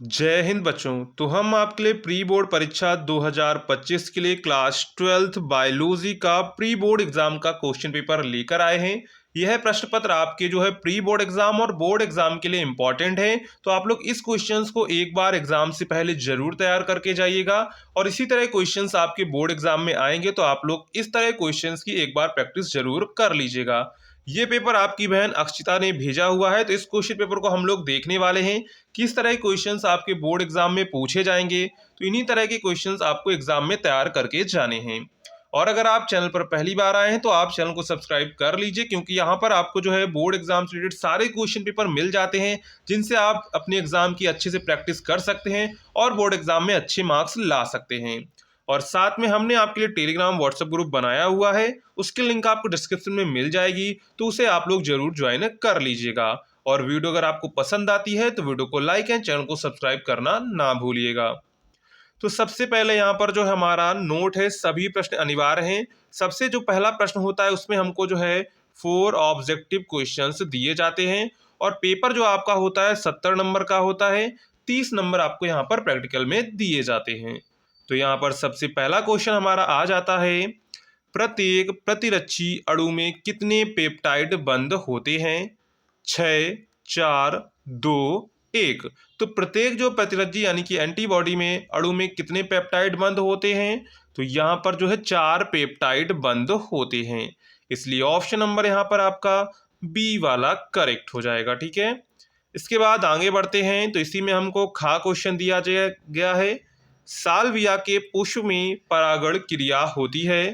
जय हिंद बच्चों। तो हम आपके लिए प्री बोर्ड परीक्षा 2025 के लिए क्लास 12th बायोलॉजी का प्री बोर्ड एग्जाम का क्वेश्चन पेपर लेकर आए हैं। यह प्रश्न पत्र आपके जो है प्री बोर्ड एग्जाम और बोर्ड एग्जाम के लिए इंपॉर्टेंट है। तो आप लोग इस क्वेश्चंस को एक बार एग्जाम से पहले जरूर तैयार करके जाइएगा और इसी तरह क्वेश्चंस आपके बोर्ड एग्जाम में आएंगे तो आप लोग इस तरह क्वेश्चंस की एक बार प्रैक्टिस जरूर कर लीजिएगा। ये पेपर आपकी बहन अक्षिता ने भेजा हुआ है, तो इस क्वेश्चन पेपर को हम लोग देखने वाले हैं किस तरह के क्वेश्चंस आपके बोर्ड एग्जाम में पूछे जाएंगे। तो इन्हीं तरह के क्वेश्चंस आपको एग्जाम में तैयार करके जाने हैं। और अगर आप चैनल पर पहली बार आए हैं तो आप चैनल को सब्सक्राइब कर लीजिए, क्योंकि यहाँ पर आपको जो है बोर्ड एग्जाम से रिलेटेड सारे क्वेश्चन पेपर मिल जाते हैं जिनसे आप अपने एग्जाम की अच्छे से प्रैक्टिस कर सकते हैं और बोर्ड एग्जाम में अच्छे मार्क्स ला सकते हैं। और साथ में हमने आपके लिए टेलीग्राम व्हाट्सएप ग्रुप बनाया हुआ है, उसकी लिंक आपको डिस्क्रिप्शन में मिल जाएगी, तो उसे आप लोग जरूर ज्वाइन कर लीजिएगा। और वीडियो अगर आपको पसंद आती है तो वीडियो को लाइक एंड चैनल को सब्सक्राइब करना ना भूलिएगा। तो सबसे पहले यहाँ पर जो हमारा नोट है, सभी प्रश्न अनिवार्य हैं। सबसे जो पहला प्रश्न होता है उसमें हमको जो है 4 ऑब्जेक्टिव क्वेश्चंस दिए जाते हैं और पेपर जो आपका होता है 70 नंबर का होता है। 30 नंबर आपको यहाँ पर प्रैक्टिकल में दिए जाते हैं। तो यहाँ पर सबसे पहला क्वेश्चन हमारा आ जाता है, प्रत्येक प्रतिरक्षी अणु में कितने पेप्टाइड बंध होते हैं? 6, 4, 2, 1। तो प्रत्येक जो प्रतिरक्षी यानी कि एंटीबॉडी में अणु में कितने पेप्टाइड बंध होते हैं? तो यहाँ पर जो है 4 पेप्टाइड बंध होते हैं, इसलिए ऑप्शन नंबर यहाँ पर आपका बी वाला करेक्ट हो जाएगा। ठीक है, इसके बाद आगे बढ़ते हैं। तो इसी में हमको खा क्वेश्चन दिया गया है, साल्विया के पुष्प में परागण क्रिया होती है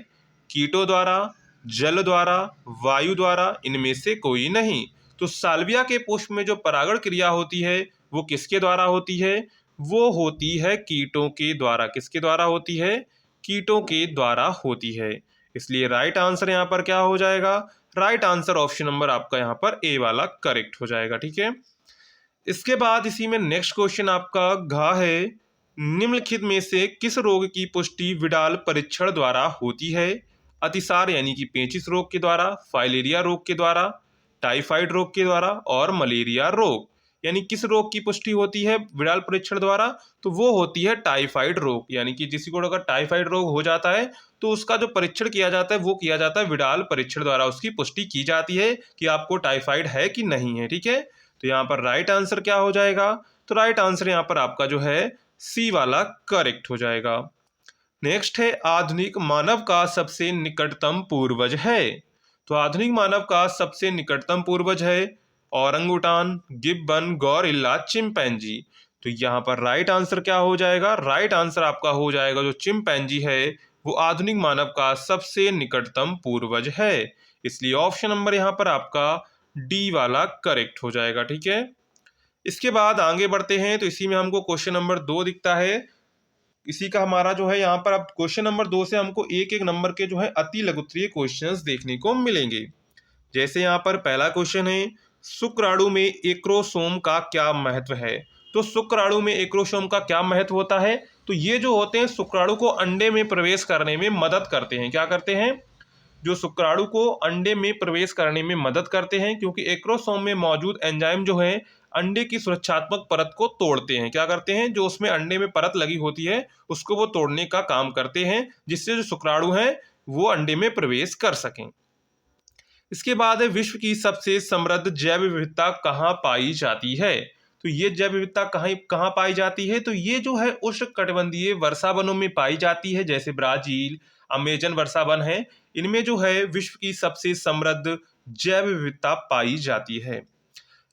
कीटों द्वारा, जल द्वारा, वायु द्वारा, इनमें से कोई नहीं। तो साल्विया के पुष्प में जो परागण क्रिया होती है वो किसके द्वारा होती है? वो होती है कीटों के द्वारा। किसके द्वारा होती है? कीटों के द्वारा होती है, इसलिए राइट आंसर यहाँ पर क्या हो जाएगा? राइट आंसर ऑप्शन नंबर आपका यहाँ पर ए वाला करेक्ट हो जाएगा। ठीक है, इसके बाद इसी में नेक्स्ट क्वेश्चन आपका घ है, निम्नलिखित में से किस रोग की पुष्टि विडाल परीक्षण द्वारा होती है? अतिसार यानी कि पेचिश रोग के द्वारा, फाइलेरिया रोग के द्वारा, टाइफाइड रोग के द्वारा और मलेरिया रोग। यानी किस रोग की पुष्टि होती है विडाल परीक्षण द्वारा? तो वो होती है टाइफाइड रोग। यानी कि किसी को अगर टाइफाइड रोग हो जाता है तो उसका जो परीक्षण किया जाता है वो किया जाता है विडाल परीक्षण द्वारा, उसकी पुष्टि की जाती है कि आपको टाइफाइड है कि नहीं है। ठीक है, तो यहाँ पर राइट आंसर क्या हो जाएगा? तो राइट आंसर यहाँ पर आपका जो है सी वाला करेक्ट हो जाएगा। नेक्स्ट है, आधुनिक मानव का सबसे निकटतम पूर्वज है। तो आधुनिक मानव का सबसे निकटतम पूर्वज है औरंगुटान, गिब्बन, गौरिल्ला, चिंपैंजी। तो यहाँ पर राइट आंसर क्या हो जाएगा? राइट आंसर आपका हो जाएगा जो चिंपैंजी है वो आधुनिक मानव का सबसे निकटतम पूर्वज है, इसलिए ऑप्शन नंबर यहाँ पर आपका डी वाला करेक्ट हो जाएगा। ठीक है, इसके बाद आगे बढ़ते हैं। तो इसी में हमको क्वेश्चन नंबर 2 दिखता है, इसी का हमारा जो है यहाँ पर अब क्वेश्चन नंबर 2 से हमको एक एक नंबर के जो है अति लघुत्तरीय क्वेश्चंस देखने को मिलेंगे। जैसे यहाँ पर पहला क्वेश्चन है, शुक्राणु में एक्रोसोम का क्या महत्व है? तो शुक्राणु में एक्रोसोम का क्या महत्व होता है? तो ये जो होते हैं शुक्राणु को अंडे में प्रवेश करने में मदद करते हैं। क्या करते हैं? जो शुक्राणु को अंडे में प्रवेश करने में मदद करते हैं, क्योंकि एक्रोसोम में मौजूद एंजाइम जो है अंडे की सुरक्षात्मक परत को तोड़ते हैं। क्या करते हैं? जो उसमें अंडे में परत लगी होती है उसको वो तोड़ने का काम करते हैं, जिससे जो शुक्राणु है वो अंडे में प्रवेश कर सकें। इसके बाद है, विश्व की सबसे समृद्ध जैव विविधता कहाँ पाई जाती है? तो ये जैव विविधता कहाँ कहाँ पाई जाती है? तो ये जो है उष्णकटिबंधीय वर्षा वनों में पाई जाती है, जैसे ब्राजील, अमेजन वर्षा वन है, इनमें जो है विश्व की सबसे समृद्ध जैव विविधता पाई जाती है।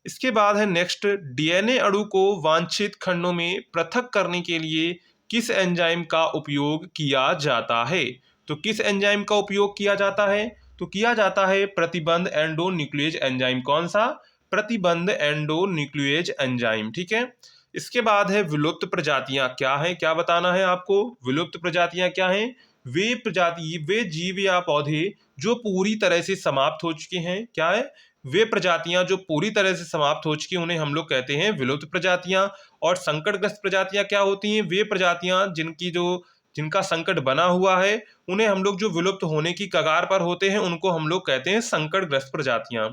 इसके बाद है नेक्स्ट, डीएनए अणु को वांछित खंडों में पृथक करने के लिए किस एंजाइम का उपयोग किया जाता है? तो किस एंजाइम का उपयोग किया जाता है? तो किया जाता है प्रतिबंध एंडो न्यूक्लियेज एंजाइम। कौन सा? प्रतिबंध एंडो न्यूक्लियेज एंजाइम। ठीक है, इसके बाद है विलुप्त प्रजातियां क्या है? क्या बताना है आपको? विलुप्त प्रजातियां क्या हैं? वे प्रजाति, वे जीव या पौधे जो पूरी तरह से समाप्त हो चुके हैं। क्या है? वे प्रजातियां जो पूरी तरह से समाप्त हो चुकी, उन्हें हम लोग कहते हैं विलुप्त प्रजातियां। और संकटग्रस्त प्रजातियां क्या होती हैं? वे प्रजातियां जिनका संकट बना हुआ है, उन्हें हम लोग जो विलुप्त होने की कगार पर होते हैं उनको हम लोग कहते हैं संकटग्रस्त प्रजातियां।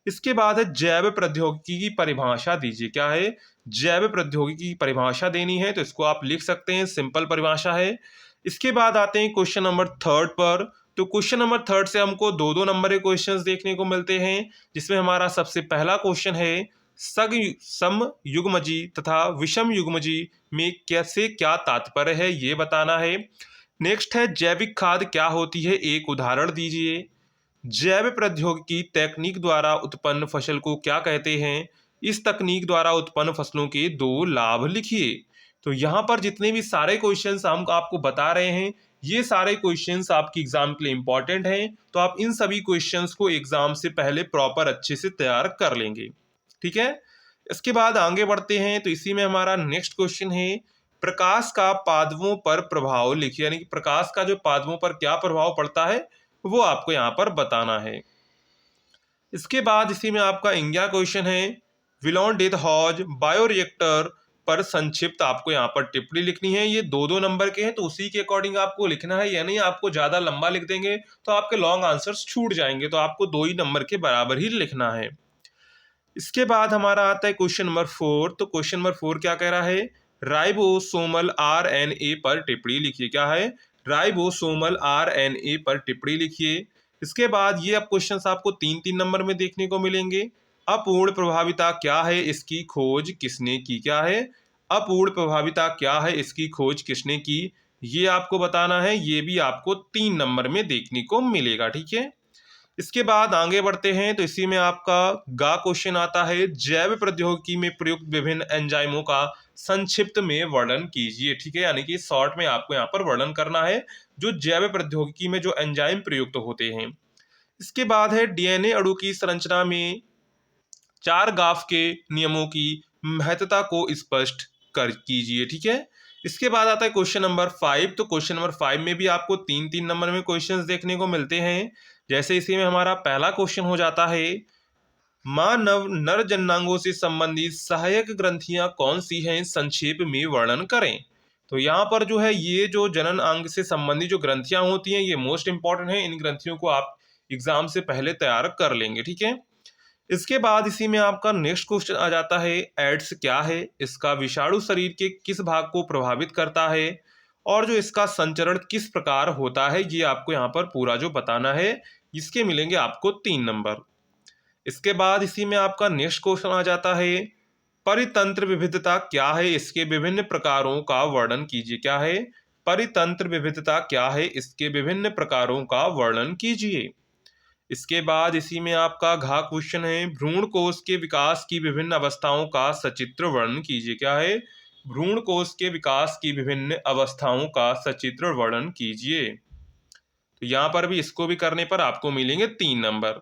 इसके बाद है जैव प्रौद्योगिकी की परिभाषा दीजिए। क्या है? जैव प्रौद्योगिकी की परिभाषा देनी है, तो इसको आप लिख सकते हैं, सिंपल परिभाषा है। इसके बाद आते हैं क्वेश्चन नंबर थर्ड पर। तो क्वेश्चन नंबर थर्ड से हमको दो दो नंबर के क्वेश्चंस देखने को मिलते हैं, जिसमें हमारा सबसे पहला क्वेश्चन है सग सम युग्मजी तथा विषम युग्मजी में कैसे क्या तात्पर्य है, ये बताना है। नेक्स्ट है जैविक खाद क्या होती है, एक उदाहरण दीजिए। जैव प्रौद्योगिकी तकनीक द्वारा उत्पन्न फसल को क्या कहते हैं, इस तकनीक द्वारा उत्पन्न फसलों के दो लाभ लिखिए। तो यहाँ पर जितने भी सारे क्वेश्चंस हम आपको बता रहे हैं, ये सारे क्वेश्चंस आपकी एग्जाम के लिए इंपॉर्टेंट हैं, तो आप इन सभी क्वेश्चंस को एग्जाम से पहले प्रॉपर अच्छे से तैयार कर लेंगे। ठीक है, इसके बाद आगे बढ़ते हैं। तो इसी में हमारा नेक्स्ट क्वेश्चन है प्रकाश का पादपों पर प्रभाव लिखिए, यानी कि प्रकाश का जो पादपों पर क्या प्रभाव पड़ता है वो आपको यहाँ पर बताना है। इसके बाद इसी में आपका 11 क्वेश्चन है विलोन डेथ हॉज बायोरिएक्टर पर संक्षिप्त आपको यहाँ पर टिप्पणी लिखनी है। ये दो दो नंबर के हैं, तो उसी के अकॉर्डिंग आपको लिखना है, यानी आपको ज्यादा लंबा लिख देंगे तो आपके लॉन्ग आंसर्स छूट जाएंगे, तो आपको दो ही नंबर के बराबर ही लिखना है। इसके बाद हमारा आता है क्वेश्चन नंबर 4। तो क्वेश्चन नंबर 4 क्या कह रहा है राइबोसोमल आरएनए पर टिप्पणी लिखिए। क्या है? राइबोसोमल आरएनए पर टिप्पणी लिखिए। इसके बाद ये अब क्वेश्चंस आपको तीन तीन नंबर में देखने को मिलेंगे। अपूर्ण प्रभाविता क्या है, इसकी खोज किसने की? क्या है? अपूर्ण प्रभाविता क्या है, इसकी खोज किसने की, ये आपको बताना है। ये भी आपको तीन नंबर में देखने को मिलेगा। ठीक है, इसके बाद आगे बढ़ते हैं। तो इसी में आपका गा क्वेश्चन आता है जैव प्रौद्योगिकी में प्रयुक्त विभिन्न एंजाइमों का संक्षिप्त में वर्णन कीजिए। ठीक है, यानी कि शॉर्ट में आपको यहाँ पर वर्णन करना है जो जैव प्रौद्योगिकी में जो एंजाइम प्रयुक्त होते हैं। इसके बाद है डीएनए अणु की संरचना में चार गाफ के नियमों की महत्ता को स्पष्ट कर कीजिए। ठीक है, इसके बाद आता है क्वेश्चन नंबर 5। तो क्वेश्चन नंबर 5 में भी आपको तीन तीन नंबर में क्वेश्चंस देखने को मिलते हैं। जैसे इसी में हमारा पहला क्वेश्चन हो जाता है मानव नर जननांगों से संबंधित सहायक ग्रंथियां कौन सी हैं, संक्षेप में वर्णन करें। तो यहाँ पर जो है ये जो जनन अंग से संबंधित जो ग्रंथियां होती हैं ये मोस्ट इंपॉर्टेंट है, इन ग्रंथियों को आप एग्जाम से पहले तैयार कर लेंगे। ठीक है, इसके बाद इसी में आपका नेक्स्ट क्वेश्चन आ जाता है एड्स क्या है, इसका विषाणु शरीर के किस भाग को प्रभावित करता है और जो इसका संचरण किस प्रकार होता है, ये आपको यहाँ पर पूरा जो बताना है। इसके मिलेंगे आपको तीन नंबर। इसके बाद इसी में आपका नेक्स्ट क्वेश्चन आ जाता है परितंत्र विविधता क्या है, इसके विभिन्न प्रकारों का वर्णन कीजिए। क्या है? परितंत्र विविधता क्या है, इसके विभिन्न प्रकारों का वर्णन कीजिए। इसके बाद इसी में आपका घा क्वेश्चन है भ्रूण कोश के विकास की विभिन्न अवस्थाओं का सचित्र वर्णन कीजिए। क्या है? भ्रूण कोश के विकास की विभिन्न अवस्थाओं का सचित्र वर्णन कीजिए। तो यहाँ पर भी इसको भी करने पर आपको मिलेंगे तीन नंबर।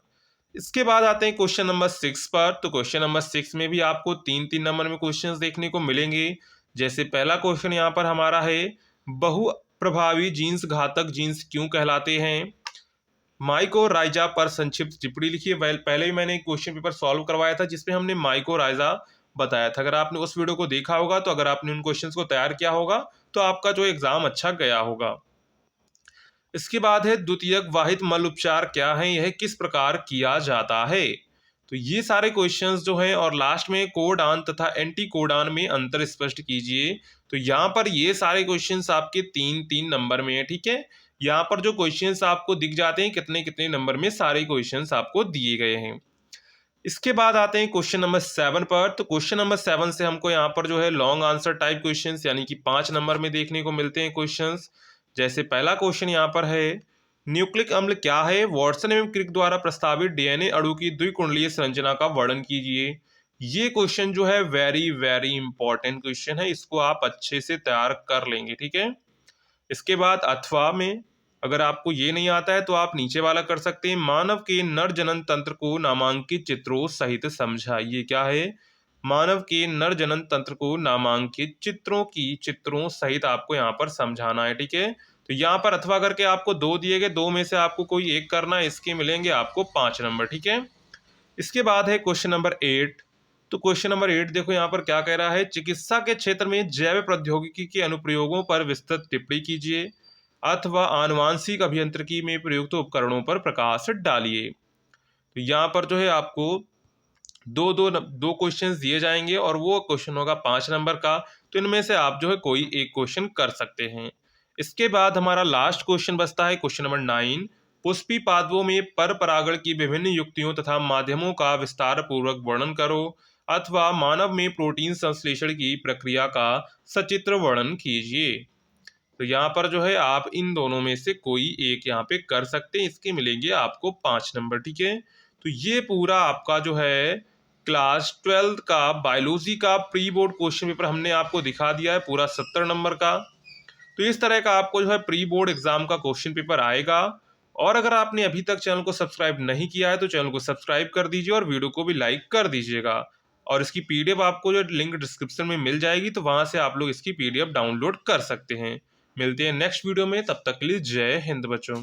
इसके बाद आते हैं क्वेश्चन नंबर 6 पर। तो क्वेश्चन नंबर 6 में भी आपको तीन तीन नंबर में क्वेश्चंस देखने को मिलेंगे। जैसे पहला क्वेश्चन यहाँ पर हमारा है बहु प्रभावी जीन्स घातक जीन्स क्यों कहलाते हैं, माइकोराइजा पर संक्षिप्त टिप्पणी लिखिए। पहले ही मैंने एक क्वेश्चन पेपर सॉल्व करवाया था जिसमें हमने माइकोराइजा बताया था, अगर आपने उस वीडियो को देखा होगा तो अगर आपने उन क्वेश्चंस को तैयार किया होगा तो आपका जो एग्जाम अच्छा गया होगा। इसके बाद है द्वितीयक वाहित मल उपचार क्या है, यह किस प्रकार किया जाता है। तो ये सारे क्वेश्चंस जो हैं और लास्ट में कोडान तथा एंटी कोडान में अंतर स्पष्ट कीजिए। तो यहाँ पर ये सारे क्वेश्चंस आपके तीन तीन नंबर में है। ठीक है, यहाँ पर जो क्वेश्चंस आपको दिख जाते हैं कितने कितने नंबर में सारे क्वेश्चंस आपको दिए गए हैं। इसके बाद आते हैं क्वेश्चन नंबर 7 पर। तो क्वेश्चन नंबर 7 से हमको यहाँ पर जो है लॉन्ग आंसर टाइप क्वेश्चंस यानी कि 5 नंबर में देखने को मिलते हैं क्वेश्चंस। जैसे पहला क्वेश्चन यहाँ पर है न्यूक्लिक अम्ल क्या है, वॉटसन एवं क्रिक द्वारा प्रस्तावित डीएनए अणु की द्विकुंडलीय संरचना का वर्णन कीजिए। ये क्वेश्चन जो है वेरी वेरी इंपॉर्टेंट क्वेश्चन है, इसको आप अच्छे से तैयार कर लेंगे। ठीक है, इसके बाद अथवा में अगर आपको ये नहीं आता है तो आप नीचे वाला कर सकते हैं मानव के नर जनन तंत्र को नामांकित चित्रों सहित समझाइए। क्या है? मानव के नर जनन तंत्र को नामांकित चित्रों सहित आपको यहाँ पर समझाना है। ठीक है, तो यहाँ पर अथवा करके आपको दो दिए गए, दो में से आपको कोई एक करना है, इसके मिलेंगे आपको 5 नंबर। ठीक है, इसके बाद है क्वेश्चन नंबर 8। तो क्वेश्चन नंबर 8 देखो यहाँ पर क्या कह रहा है चिकित्सा के क्षेत्र में जैव प्रौद्योगिकी के अनुप्रयोगों पर विस्तृत टिप्पणी कीजिए अथवा आनुवांशिक अभियांत्रिकी में प्रयुक्त उपकरणों पर प्रकाश डालिए। तो यहाँ पर जो है आपको दो क्वेश्चंस दिए जाएंगे और वो क्वेश्चन होगा 5 नंबर का। तो इनमें से आप जो है कोई एक क्वेश्चन कर सकते हैं। इसके बाद हमारा लास्ट क्वेश्चन बचता है क्वेश्चन नंबर 9। पुष्पी पादपों में पर परागण की विभिन्न युक्तियों तथा माध्यमों का विस्तार पूर्वक वर्णन करो, अथवा मानव में प्रोटीन संश्लेषण की प्रक्रिया का सचित्र वर्णन कीजिए। तो यहाँ पर जो है आप इन दोनों में से कोई एक यहाँ पे कर सकते हैं। इसके मिलेंगे आपको 5 नंबर। ठीक है, तो ये पूरा आपका जो है क्लास 12th का बायोलॉजी का प्री बोर्ड क्वेश्चन पेपर हमने आपको दिखा दिया है, पूरा 70 नंबर का। तो इस तरह का आपको जो है प्री बोर्ड एग्जाम का क्वेश्चन पेपर आएगा। और अगर आपने अभी तक चैनल को सब्सक्राइब नहीं किया है तो चैनल को सब्सक्राइब कर दीजिए और वीडियो को भी लाइक कर दीजिएगा। और इसकी पीडीएफ आपको जो लिंक डिस्क्रिप्शन में मिल जाएगी, तो वहां से आप लोग इसकी पीडीएफ डाउनलोड कर सकते हैं। मिलते हैं नेक्स्ट वीडियो में, तब तक के लिए जय हिंद बच्चों।